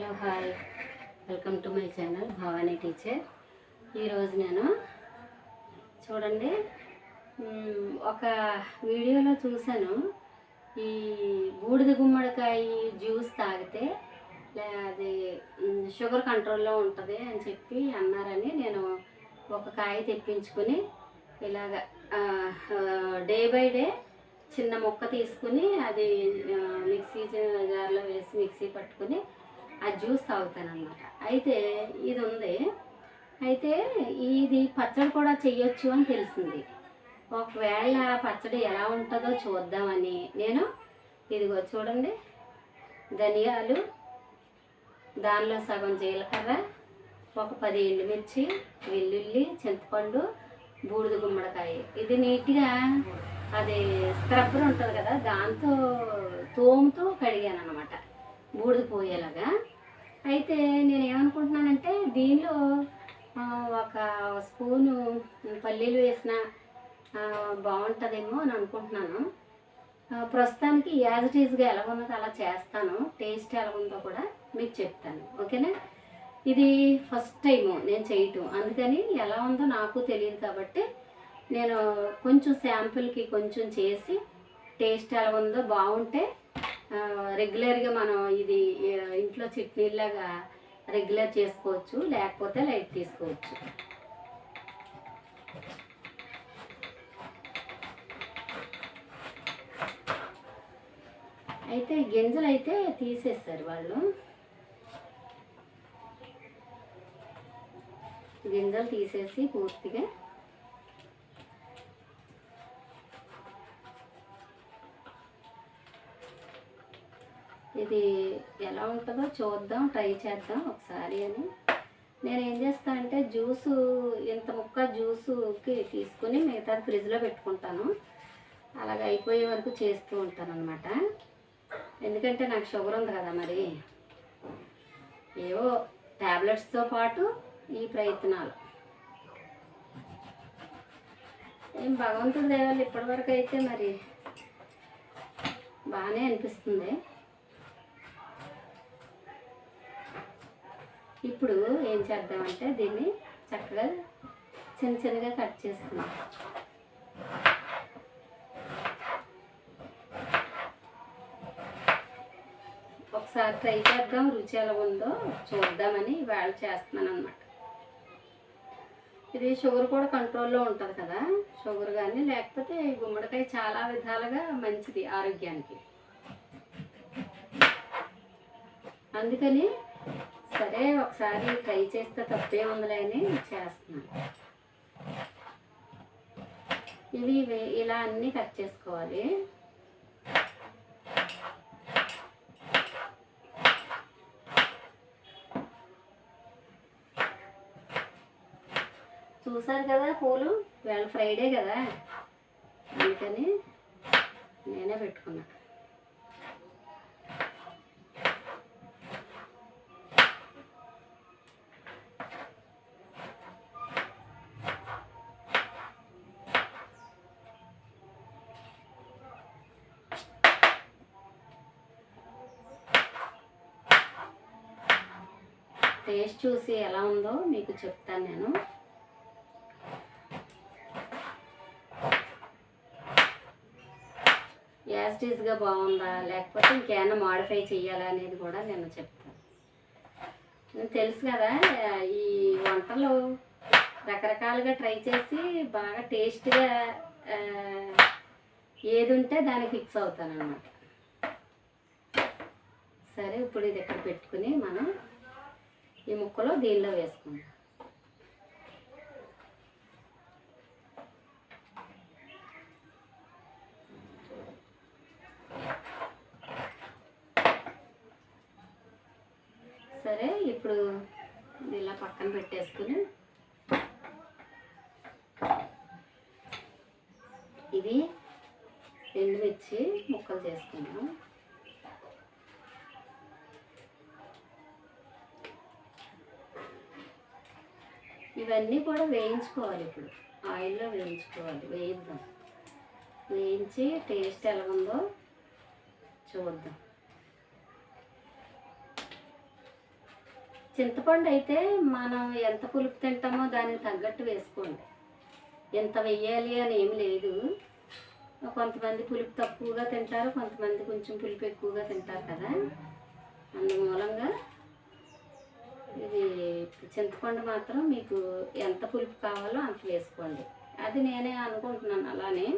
Hello hi, welcome to my channel Bhavani teacher. ఈరోజు నేను చూడండి ఒక వీడియోలో చూశాను. ఈ బూడిద గుమ్మడికాయ జ్యూస్ తాగితే అది షుగర్ కంట్రోల్లో ఉంటుంది అని చెప్పి అన్నారని నేను ఒక కాయ తెప్పించుకొని ఇలాగ డే బై డే చిన్న ముక్క తీసుకుని అది మిక్సీ జార్లో వేసి మిక్సీ పట్టుకుని ఆ జ్యూస్ తాగుతానన్నమాట. అయితే ఇది ఉంది, అయితే ఇది పచ్చడి కూడా చెయ్యొచ్చు అని తెలిసింది. ఒకవేళ పచ్చడి ఎలా ఉంటుందో చూద్దామని నేను ఇదిగో చూడండి, ధనియాలు, దానిలో సగం జీలకర్ర, ఒక 10 ఎండుమిర్చి, వెల్లుల్లి, చింతపండు, బూడిద గుమ్మడికాయ. ఇది నీట్గా అది స్క్రబ్బర్ ఉంటుంది కదా, దాంతో తోముతో కడిగాను అనమాట, బూడిద పోయేలాగా. అయితే నేను ఏమనుకుంటున్నానంటే దీనిలో ఒక స్పూను పల్లీలు వేసిన బాగుంటుందేమో అని అనుకుంటున్నాను. ప్రస్తుతానికి యాజ్ ఇట్ ఈజ్గా ఎలా ఉన్నదో అలా చేస్తాను. టేస్ట్ ఎలా ఉందో కూడా మీకు చెప్తాను, ఓకేనా. ఇది ఫస్ట్ టైము నేను చేయటం, అందుకని ఎలా ఉందో నాకు తెలియదు కాబట్టి నేను కొంచెం శాంపుల్కి కొంచెం చేసి టేస్ట్ ఎలా ఉందో బాగుంటే రెగ్యులర్గా మనం ఇది ఇంట్లో చట్నీలాగా రెగ్యులర్ చేసుకోవచ్చు, లేకపోతే లైట్ తీసుకోవచ్చు. అయితే గింజలు అయితే తీసేస్తారు వాళ్ళు, గింజలు తీసేసి పూర్తిగా ఇది ఎలా ఉంటుందో చూద్దాం, ట్రై చేద్దాం ఒకసారి అని. నేను ఏం చేస్తానంటే జ్యూసు ఇంత ముక్క జ్యూసుకి తీసుకుని మిగతా ఫ్రిడ్జ్లో పెట్టుకుంటాను. అలాగ అయిపోయే వరకు చేస్తూ ఉంటాను అనమాట. ఎందుకంటే నాకు షుగర్ ఉంది కదా, మరి ఏవో ట్యాబ్లెట్స్తో పాటు ఈ ప్రయత్నాలు. ఏం భగవంతుడి దేవాలి ఇప్పటివరకు అయితే మరి బాగానే అనిపిస్తుంది. ఇప్పుడు ఏం చేద్దామంటే దీన్ని చక్కగా చిన్న చిన్నగా కట్ చేసుకున్నాం. ఒకసారి ట్రై చేద్దాం, రుచి ఎలా ఉందో చూద్దామని ఇవాళ చేస్తున్నాను అనమాట. ఇది షుగర్ కూడా కంట్రోల్లో ఉంటుంది కదా, షుగర్ కానీ లేకపోతే గుమ్మడికాయ చాలా విధాలుగా మంచిది ఆరోగ్యానికి. అందుకని సరే ఒకసారి ట్రై చేస్తే తప్పే ఉందిలే అని చేస్తున్నాను. ఇవి ఇలా అన్నీ కట్ చేసుకోవాలి. చూసారు కదా పూలు, వేళ ఫ్రైడే కదా అందుకని నేనే పెట్టుకున్నా. టేస్ట్ చూసి ఎలా ఉందో మీకు చెప్తాను నేను. యాజ్ ఈజ్గా బాగుందా లేకపోతే ఇంకేమైనా మాడిఫై చేయాలా అనేది కూడా నేను చెప్తాను. తెలుసు కదా, ఈ వంటలు రకరకాలుగా ట్రై చేసి బాగా టేస్ట్గా ఏది ఉంటే దానికి ఫిక్స్ అవుతాను అన్నమాట. సరే ఇప్పుడు ఇది ఎక్కడ పెట్టుకుని మనం ఈ ముక్కలో దీనిలో వేసుకుందాం. సరే ఇప్పుడు ఇలా పక్కన పెట్టేసుకుని ఇవి ఎండుమిర్చి ముక్కలు చేసుకుందాం. ఇవన్నీ కూడా వేయించుకోవాలి, ఇప్పుడు ఆయిల్లో వేయించుకోవాలి. వేయించి టేస్ట్ ఎలా ఉందో చూద్దాం. చింతపండు అయితే మనం ఎంత పులుపు తింటామో దానికి తగ్గట్టు వేసుకోండి. ఎంత వెయ్యాలి అని ఏమి లేదు. కొంతమంది పులుపు తక్కువగా తింటారు, కొంతమంది కొంచెం పులుపు ఎక్కువగా తింటారు కదా. అందుమూలంగా ఇది చింతపండు మాత్రం మీకు ఎంత పులుపు కావాలో అంత వేసుకోండి. అది నేనే అనుకుంటున్నాను అలానే.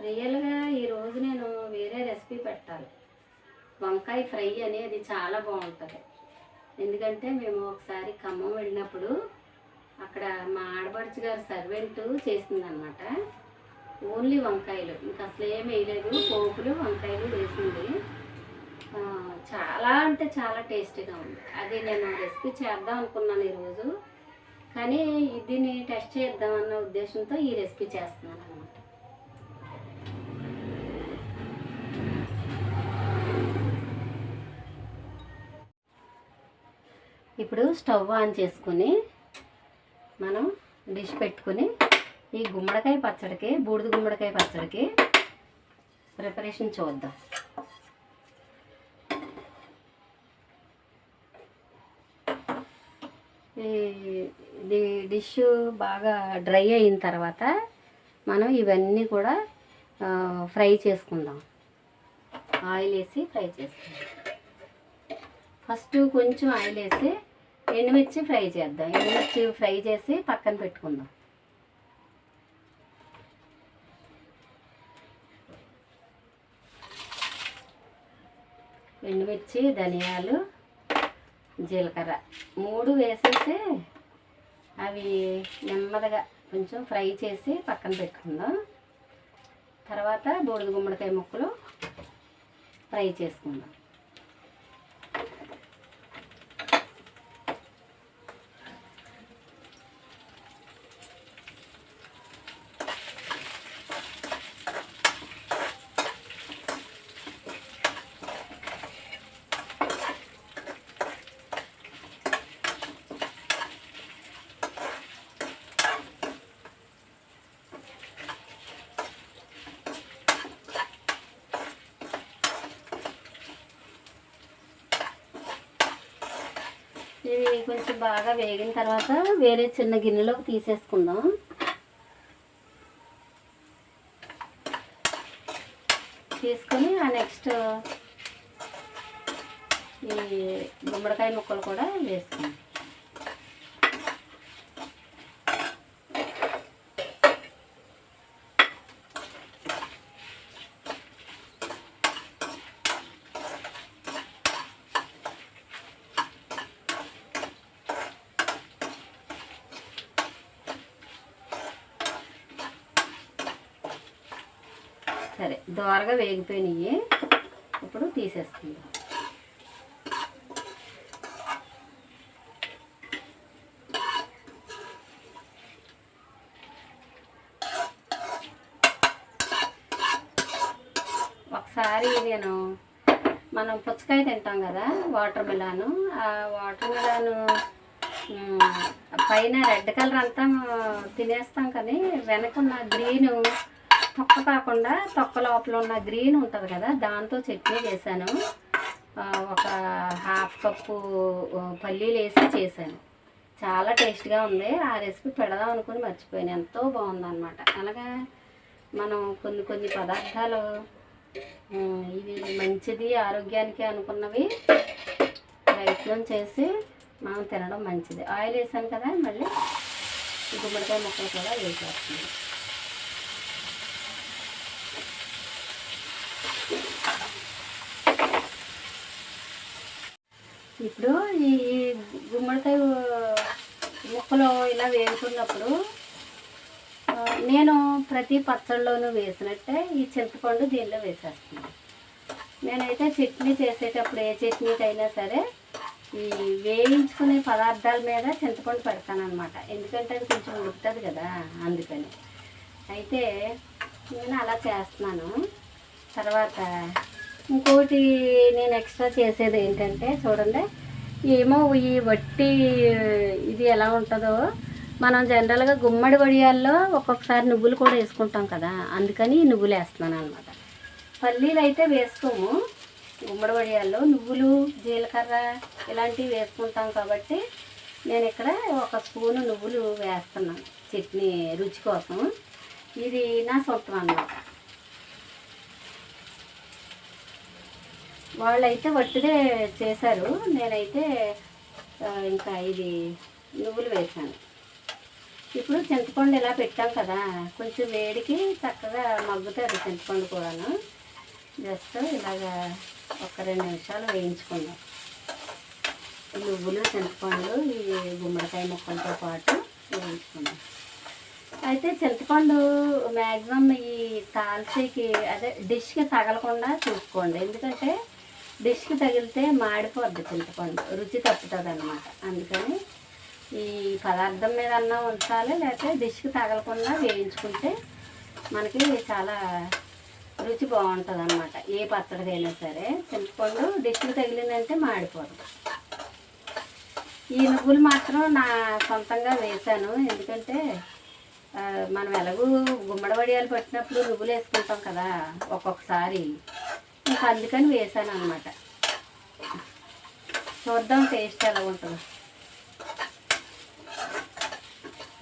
రియల్గా ఈరోజు నేను వేరే రెసిపీ పెట్టాలి. వంకాయ ఫ్రై అనేది చాలా బాగుంటుంది. ఎందుకంటే మేము ఒకసారి ఖమ్మం వెళ్ళినప్పుడు అక్కడ మా ఆడపడుచు గారు సర్వెంట్ చేసిందనమాట. ఓన్లీ వంకాయలు, ఇంకా అసలు ఏమి వేయలేదు, పోపులు వంకాయలు వేసింది. చాలా అంటే చాలా టేస్టీగా ఉంది. అది నేను రెసిపీ చేద్దాం అనుకున్నాను ఈరోజు, కానీ దీన్ని టెస్ట్ చేద్దామన్న ఉద్దేశంతో ఈ రెసిపీ చేస్తున్నాను అనమాట. ఇప్పుడు స్టవ్ ఆన్ చేసుకొని మనం డిష్ పెట్టుకొని ఈ గుమ్మడికాయ పచ్చడికి, బూడిద గుమ్మడికాయ పచ్చడికి ప్రిపరేషన్ చూద్దాం. ఇది డిష్ బాగా డ్రై అయిన తర్వాత మనం ఇవన్నీ కూడా ఫ్రై చేసుకుందాం. ఆయిల్ వేసి ఫ్రై చేసుకుందాం. ఫస్ట్ కొంచెం ఆయిల్ వేసి ఎండుమిర్చి ఫ్రై చేద్దాం. ఎండుమిర్చి ఫ్రై చేసి పక్కన పెట్టుకుందాం. ఎండుమిర్చి, ధనియాలు, జీలకర్ర 3 వేసేసి అవి నెమ్మదిగా కొంచెం ఫ్రై చేసి పక్కన పెట్టుకుందాం. తర్వాత బూడిద గుమ్మడికాయ ముక్కలు ఫ్రై చేసుకుందాం. ఇవి కొంచెం బాగా వేగిన తర్వాత వేరే చిన్న గిన్నెలోకి తీసేసుకుందాం. తీసుకొని ఆ నెక్స్ట్ ఈ గుమ్మడికాయ ముక్కలు కూడా వేసుకుందాం. సరే, దోరగా వేగిపోయినాయి. ఇప్పుడు తీసేసుకుందాం. ఒకసారి మనం పుచ్చకాయ తింటాం కదా, వాటర్ మిలాను. ఆ వాటర్ మిలాను పైన రెడ్ కలర్ అంతా తినేస్తాం, కానీ వెనకున్న గ్రీను తొక్క కాకుండా తొక్క లోపల ఉన్న గ్రీన్ ఉంటుంది కదా, దాంతో చట్నీ చేశాను. ఒక 1/2 కప్పు పల్లీలు వేసి చేశాను. చాలా టేస్ట్గా ఉంది. ఆ రెసిపీ పెడదాం అనుకుని మర్చిపోయాను. ఎంతో బాగుందన్నమాట. అలాగా మనం కొన్ని పదార్థాలు ఇవి మంచిది ఆరోగ్యానికి అనుకున్నవి ప్రయత్నం చేసి మనం తినడం మంచిది. ఆయిల్ వేసాను కదా, మళ్ళీ గుమ్మడికాయ ముక్కలు కూడా వేసేస్తుంది. ఇప్పుడు ఈ గుమ్మడికాయ ముక్కలు ఇలా వేసుకున్నప్పుడు నేను ప్రతి పచ్చళ్ళలోనూ వేసినట్టే ఈ చింతపండు దీనిలో వేసేస్తున్నాను. నేనైతే చట్నీ చేసేటప్పుడు ఏ చట్నీకైనా సరే ఈ వేయించుకునే పదార్థాల మీద చింతపండు పెడతానమాట. ఎందుకంటే అది కొంచెం ఉడుకుతుంది కదా, అందుకని. అయితే నేను అలా చేస్తున్నాను. తర్వాత ఇంకోటి నేను ఎక్స్ట్రా చేసేది ఏంటంటే, చూడండి, ఏమో ఈ వట్టి ఇది ఎలా ఉంటుందో, మనం జనరల్గా గుమ్మడి వడియాల్లో ఒక్కొక్కసారి నువ్వులు కూడా వేసుకుంటాం కదా, అందుకని నువ్వులు వేస్తున్నాను అనమాట. పల్లీలు అయితే వేసుకోము గుమ్మడి వడియాల్లో, నువ్వులు జీలకర్ర ఇలాంటివి వేసుకుంటాం కాబట్టి నేను ఇక్కడ ఒక స్పూను నువ్వులు వేస్తున్నాను చట్నీ రుచి కోసం. ఇది నా సొంతం అన్నమాట. వాళ్ళైతే వట్టిదే చేశారు, నేనైతే ఇంకా ఇది నువ్వులు వేసాను. ఇప్పుడు చింతపండు ఇలా పెట్టాం కదా, కొంచెం వేడికి చక్కగా మగ్గుతుంది చింతపండు కూడాను. జస్ట్ ఇలాగా ఒక 2 నిమిషాలు వేయించుకుందాం. నువ్వులు చింతపండు ఈ గుమ్మడికాయ ముక్కలతో పాటు వేయించుకుందాం. అయితే చింతపండు మ్యాక్సిమం ఈ తాల్చీకి అదే డిష్కి తగలకుండా చూసుకోండి, ఎందుకంటే డిష్కి తగిలితే మాడిపోద్ది చింతపండు, రుచి తప్పుతుంది అన్నమాట. అందుకని ఈ పదార్థం మీద అన్నా ఉంచాలి, లేకపోతే డిష్కి తగలకుండా వేయించుకుంటే మనకి చాలా రుచి బాగుంటుంది అన్నమాట. ఏ పచ్చడికైనా సరే చింతపండు డిష్కి తగిలిందంటే మాడిపోదు. ఈ నువ్వులు మాత్రం నా సొంతంగా వేశాను, ఎందుకంటే మనం ఎలాగూ గుమ్మడి వడియాలు పట్టినప్పుడు నువ్వులు వేసుకుంటాం కదా ఒక్కొక్కసారి, ఇంకా అందుకని వేసాను అనమాట. చూద్దాం టేస్ట్ ఎలా ఉంటుందో.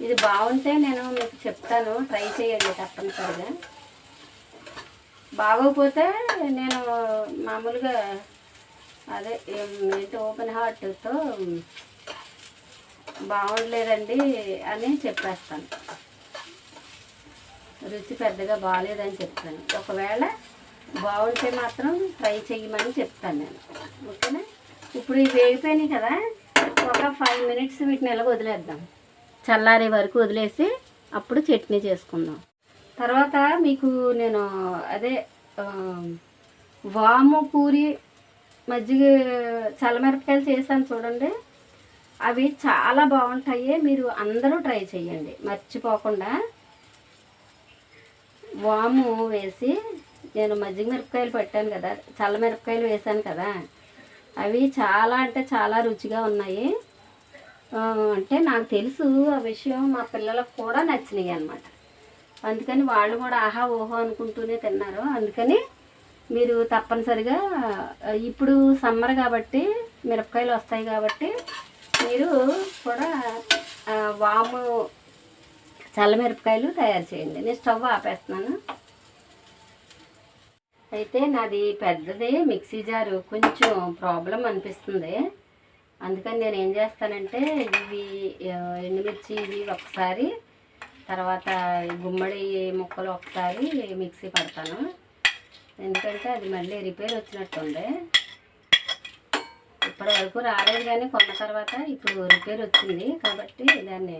ఇది బాగుంటే నేను మీకు చెప్తాను, ట్రై చేయండి తప్పనిసరిగా. బాగోకపోతే నేను మామూలుగా అదే ఏంటి ఓపెన్ హార్ట్తో బాగుండలేదండి అని చెప్పేస్తాను, రుచి పెద్దగా బాగాలేదని చెప్తాను. ఒకవేళ బాగుంటే మాత్రం ట్రై చేయమని చెప్తాను నేను, ఓకేనా. ఇప్పుడు ఇవి వేగిపోయినాయి కదా, ఒక 5 మినిట్స్ వీటిని ఎలా వదిలేద్దాం, చల్లారే వరకు వదిలేసి అప్పుడు చట్నీ చేసుకుందాం. తర్వాత మీకు నేను అదే వాము పూరి మజ్జిగ చల్లమిరపకాయలు చేశాను చూడండి, అవి చాలా బాగుంటాయి, మీరు అందరూ ట్రై చేయండి మర్చిపోకుండా. వాము వేసి నేను మజ్జిగ మిరపకాయలు పెట్టాను కదా, చల్లమిరపకాయలు వేసాను కదా, అవి చాలా అంటే చాలా రుచిగా ఉన్నాయి. అంటే నాకు తెలుసు ఆ విషయం, మా పిల్లలకు కూడా నచ్చినాయి అన్నమాట. అందుకని వాళ్ళు కూడా ఆహా ఓహో అనుకుంటూనే తిన్నారు. అందుకని మీరు తప్పనిసరిగా ఇప్పుడు సమ్మర్ కాబట్టి మిరపకాయలు వస్తాయి కాబట్టి మీరు కూడా వాము చల్లమిరపకాయలు తయారు చేయండి. నేను స్టవ్ ఆపేస్తున్నాను. అయితే నాది పెద్దది మిక్సీ జారు, కొంచెం ప్రాబ్లం అనిపిస్తుంది. అందుకని నేను ఏం చేస్తానంటే ఇవి ఎండుమిర్చి ఇవి ఒకసారి, తర్వాత గుమ్మడి ముక్కలు ఒకసారి మిక్సీ పడతాను, ఎందుకంటే అది మళ్ళీ రిపేర్ వచ్చినట్టుంది. ఇప్పటి వరకు రాలేదు కానీ కొన్న తర్వాత ఇప్పుడు రిపేర్ వచ్చింది కాబట్టి దాన్ని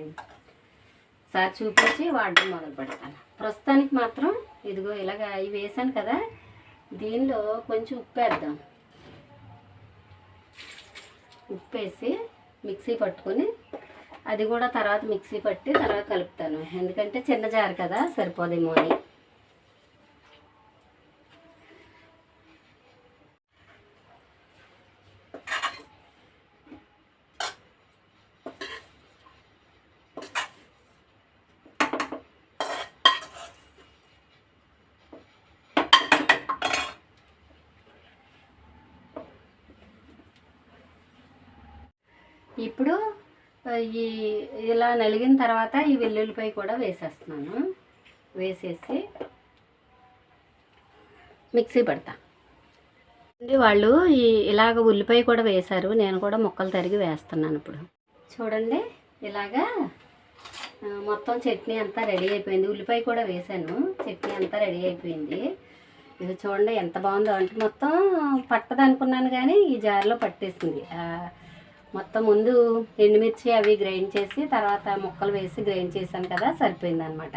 ఒకసారి చూపించి వాడడం మొదలు పెడతాను. ప్రస్తుతానికి మాత్రం ఇదిగో ఇలాగ ఇవి వేసాను కదా, దీనిలో కొంచెం ఉప్పు వేద్దాం. ఉప్పు వేసి మిక్సీ పట్టుకొని అది కూడా తర్వాత మిక్సీ పట్టి తర్వాత కలుపుతాను, ఎందుకంటే చిన్న జారు కదా సరిపోదేమో అని. ఇప్పుడు ఈ ఇలా నలిగిన తర్వాత ఈ వెల్లుల్లిపాయ కూడా వేసేస్తున్నాను, వేసేసి మిక్సీ పడతా. వాళ్ళు ఇలాగ ఉల్లిపాయ కూడా వేశారు, నేను కూడా ముక్కలు తరిగి వేస్తున్నాను. ఇప్పుడు చూడండి ఇలాగా మొత్తం చట్నీ అంతా రెడీ అయిపోయింది. ఉల్లిపాయ కూడా వేసాను, చట్నీ అంతా రెడీ అయిపోయింది. ఇది చూడండి ఎంత బాగుందో, అంటే మొత్తం పట్టదు అనుకున్నాను కానీ ఈ జార్లో పట్టేసింది. మొత్తం ముందు ఎండుమిర్చి అవి గ్రైండ్ చేసి తర్వాత ముక్కలు వేసి గ్రైండ్ చేశాను కదా, సరిపోయింది అనమాట.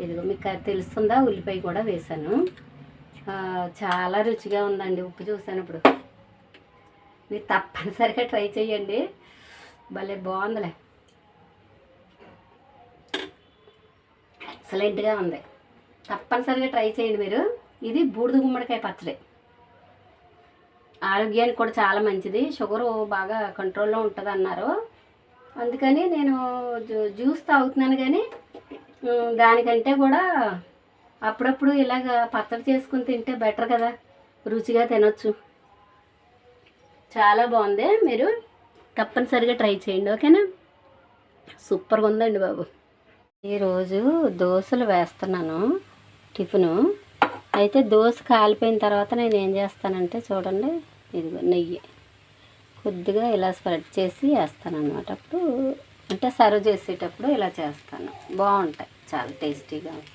ఇదిగో మీకు తెలుస్తుందా, ఉల్లిపాయ కూడా వేసాను. చాలా రుచిగా ఉందండి. ఉప్పు చూసాను ఇప్పుడు. మీరు తప్పనిసరిగా ట్రై చేయండి, భలే బాగుందిలే, ఎక్సలెంట్గా ఉంది. తప్పనిసరిగా ట్రై చేయండి మీరు. ఇది బూడిద గుమ్మడికాయ పచ్చడి, ఆరోగ్యానికి కూడా చాలా మంచిది. షుగరు బాగా కంట్రోల్లో ఉంటుంది అన్నారు. అందుకని నేను జ్యూస్ తాగుతున్నాను. కానీ దానికంటే కూడా అప్పుడప్పుడు ఇలాగ పచ్చడి చేసుకుని తింటే బెటర్ కదా, రుచిగా తినొచ్చు. చాలా బాగుంది. మీరు తప్పనిసరిగా ట్రై చేయండి, ఓకేనా? సూపర్గా ఉందండి బాబు. ఈరోజు దోశలు వేస్తున్నాను, టిఫిను. అయితే దోశ కాలిపోయిన తర్వాత నేను ఏం చేస్తానంటే చూడండి, ఇదిగో నెయ్యి కొద్దిగా ఇలా స్ప్రెడ్ చేసి వేస్తాను అనమాట. అప్పుడు అంటే సర్వ్ చేసేటప్పుడు ఇలా చేస్తాను, బాగుంటాయి, చాలా టేస్టీగా ఉంటాయి.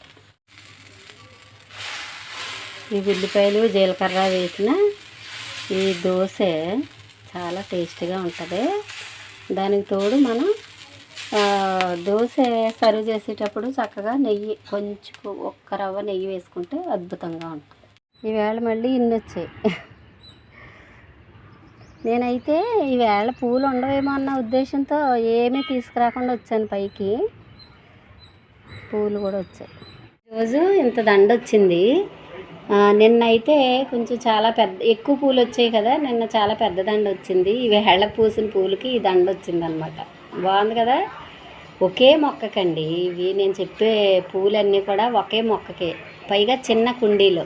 ఈ ఉల్లిపాయలు జీలకర్ర వేసిన ఈ దోశ చాలా టేస్టీగా ఉంటుంది. దానికి తోడు మనం దోశ సర్వ్ చేసేటప్పుడు చక్కగా నెయ్యి కొంచెం ఒక్క రవ్వ నెయ్యి వేసుకుంటే అద్భుతంగా ఉంటుంది. ఈవేళ మళ్ళీ ఇన్ని వచ్చాయి. నేనైతే ఈవేళ పూలు ఉండవేమో అన్న ఉద్దేశంతో ఏమీ తీసుకురాకుండా వచ్చాను పైకి. పూలు కూడా వచ్చాయి. ఈరోజు ఇంత దండ వచ్చింది. నిన్నైతే కొంచెం చాలా ఎక్కువ పూలు వచ్చాయి కదా, నిన్న చాలా పెద్ద దండ వచ్చింది. ఈవేళ పూసిన పూలకి ఈ దండ వచ్చింది అనమాట. బాగుంది కదా. ఒకే మొక్కకండి ఇవి, నేను చెప్పే పూలన్నీ కూడా ఒకే మొక్కకే, పైగా చిన్న కుండీలో.